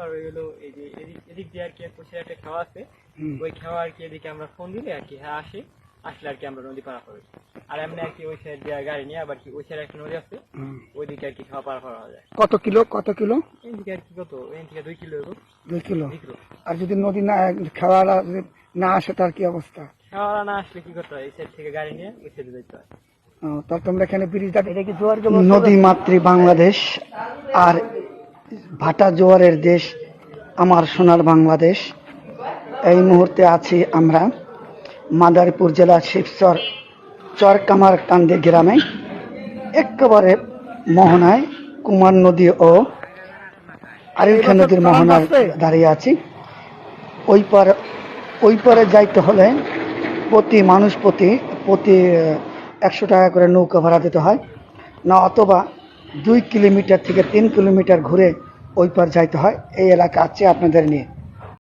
আর ওই হলো এই যে এদিক দিয়ে আর কি পাশে একটা খাওয়া আছে, ওই খাওয়া আর কি এদিকে আমরা ফোন দিলে আর কি হ্যাঁ আসলে আর কি আমরা নদী পার করি। আর এমনি আর কি ওই সাইড দিয়ে গাড়ি নিয়ে আবার কি ওই সাইড একটা নদী আছে, ওইদিকে আর কি খাওয়া পার করা যায়। কত কিলো এদিকে আর কি কত এখান থেকে 2 কিলো 2 কিলো। 2 কিলো। আর যদি নদী না খাওয়া না আসে তার কি অবস্থা? খাওয়া না আসলে কি করতে হয়, এই সাইড থেকে গাড়ি নিয়ে ওই সাইডে যেতে হয়। তাহলে তোমরা এখানে ব্রিজটা, এটা কি জোয়ার নদী মাতৃ বাংলাদেশ আর ভাটা জোয়ারের দেশ আমার সোনার বাংলাদেশ। এই মুহূর্তে আছি আমরা মাদারীপুর জেলার শিবচর চরকামার কান্দি গ্রামে, একেবারে মোহনায় কুমার নদী ও আরিলখা নদীর মোহনায় দাঁড়িয়ে আছি। ওই পারে যাইতে হলে প্রতি 100 টাকা করে নৌকা ভাড়া দিতে হয়, না অথবা 2 কিলোমিটার থেকে 3 কিলোমিটার ঘুরে ওই পার যাইতে হয়। এই এলাকা আছে আপনাদের নিয়ে।